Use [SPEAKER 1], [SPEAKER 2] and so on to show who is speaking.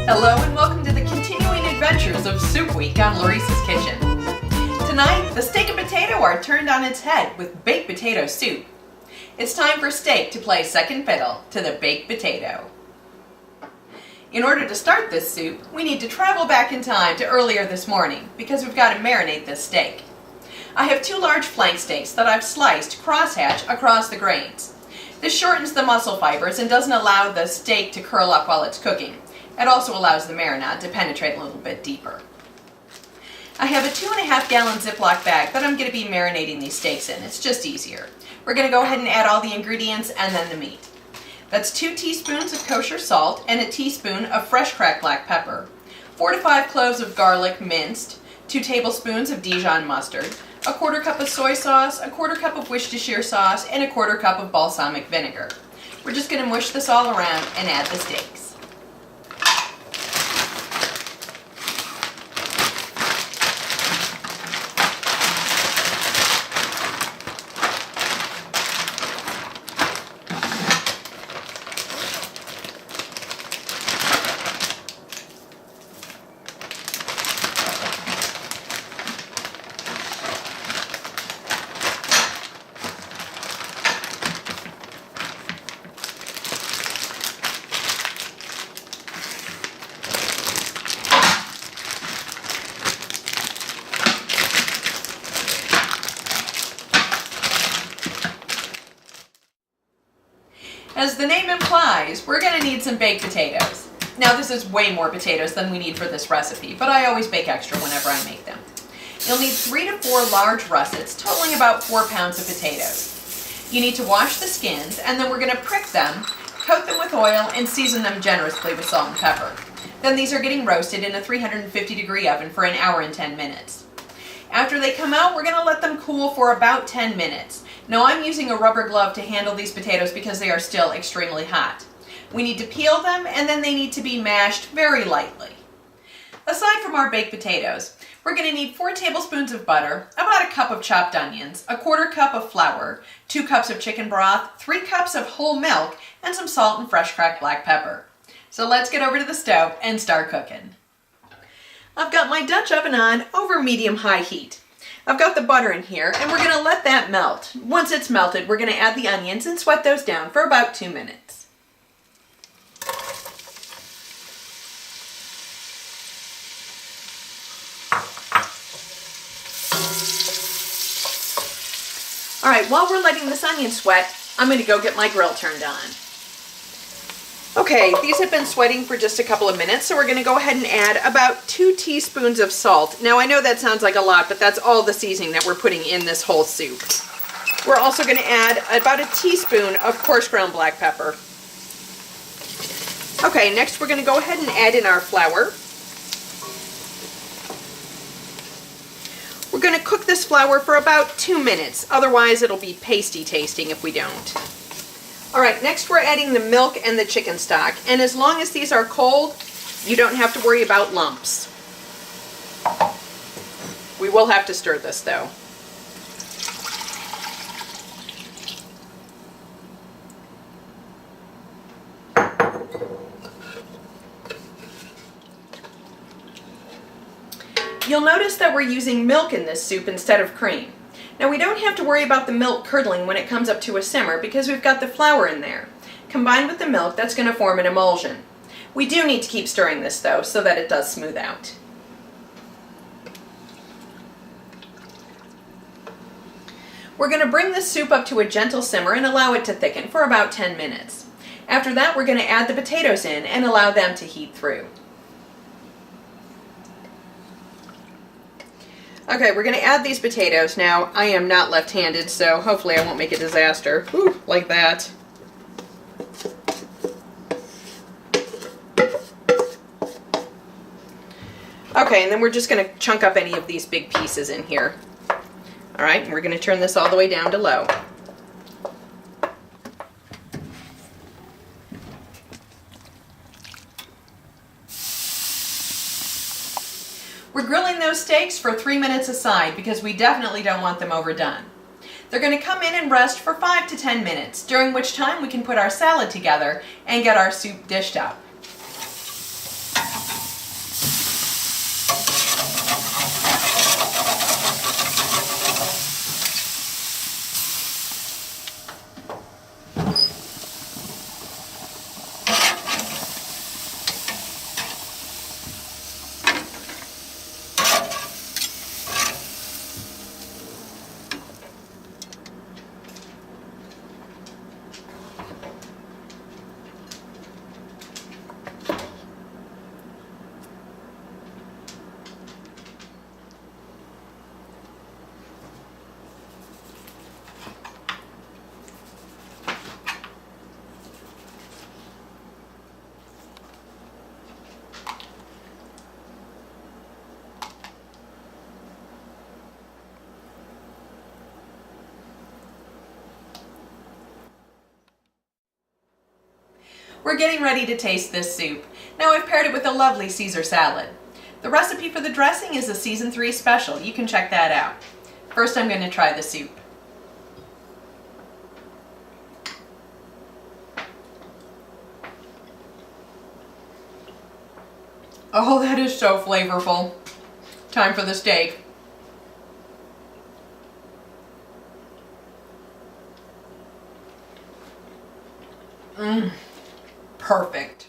[SPEAKER 1] Hello and welcome to the continuing adventures of Soup Week on Laurice's Kitchen. Tonight, the steak and potato are turned on its head with baked potato soup. It's time for steak to play second fiddle to the baked potato. In order to start this soup, we need to travel back in time to earlier this morning because we've got to marinate this steak. I have 2 large flank steaks that I've sliced crosshatch across the grains. This shortens the muscle fibers and doesn't allow the steak to curl up while it's cooking. It also allows the marinade to penetrate a little bit deeper. I have a 2.5 gallon Ziploc bag that I'm going to be marinating these steaks in. It's just easier. We're going to go ahead and add all the ingredients and then the meat. That's 2 teaspoons of kosher salt and a teaspoon of fresh cracked black pepper, 4 to 5 cloves of garlic minced, 2 tablespoons of Dijon mustard, a 1/4 cup of soy sauce, a 1/4 cup of Worcestershire sauce, and a 1/4 cup of balsamic vinegar. We're just going to mush this all around and add the steaks. As the name implies, we're going to need some baked potatoes. Now this is way more potatoes than we need for this recipe, but I always bake extra whenever I make them. You'll need 3 to 4 large russets, totaling about 4 pounds of potatoes. You need to wash the skins, and then we're going to prick them, coat them with oil, and season them generously with salt and pepper. Then these are getting roasted in a 350-degree oven for 1 hour and 10 minutes. After they come out, we're going to let them cool for about 10 minutes. Now I'm using a rubber glove to handle these potatoes because they are still extremely hot. We need to peel them and then they need to be mashed very lightly. Aside from our baked potatoes, we're going to need 4 tablespoons of butter, about 1 cup of chopped onions, a 1/4 cup of flour, 2 cups of chicken broth, 3 cups of whole milk, and some salt and fresh cracked black pepper. So let's get over to the stove and start cooking. I've got my Dutch oven on over medium-high heat. I've got the butter in here and we're going to let that melt. Once it's melted, we're going to add the onions and sweat those down for about 2 minutes. All right, while we're letting this onion sweat, I'm going to go get my grill turned on. Okay, these have been sweating for just a couple of minutes, so we're going to go ahead and add about 2 teaspoons of salt. Now I know that sounds like a lot, but that's all the seasoning that we're putting in this whole soup. We're also going to add about 1 teaspoon of coarse ground black pepper. Okay, next we're going to go ahead and add in our flour. We're going to cook this flour for about 2 minutes, otherwise it'll be pasty tasting if we don't. Alright, next we're adding the milk and the chicken stock, and as long as these are cold, you don't have to worry about lumps. We will have to stir this though. You'll notice that we're using milk in this soup instead of cream. Now we don't have to worry about the milk curdling when it comes up to a simmer because we've got the flour in there. Combined with the milk, that's going to form an emulsion. We do need to keep stirring this though so that it does smooth out. We're going to bring this soup up to a gentle simmer and allow it to thicken for about 10 minutes. After that, we're going to add the potatoes in and allow them to heat through. Okay, we're going to add these potatoes. Now, I am not left-handed, so hopefully I won't make a disaster. Ooh, like that. Okay, and then we're just going to chunk up any of these big pieces in here. Alright, and we're going to turn this all the way down to low. We're grilling those steaks for 3 minutes aside because we definitely don't want them overdone. They're going to come in and rest for 5 to 10 minutes, during which time we can put our salad together and get our soup dished up. We're getting ready to taste this soup. Now I've paired it with a lovely Caesar salad. The recipe for the dressing is a season 3 special. You can check that out. First I'm going to try the soup. Oh, that is so flavorful. Time for the steak. Perfect.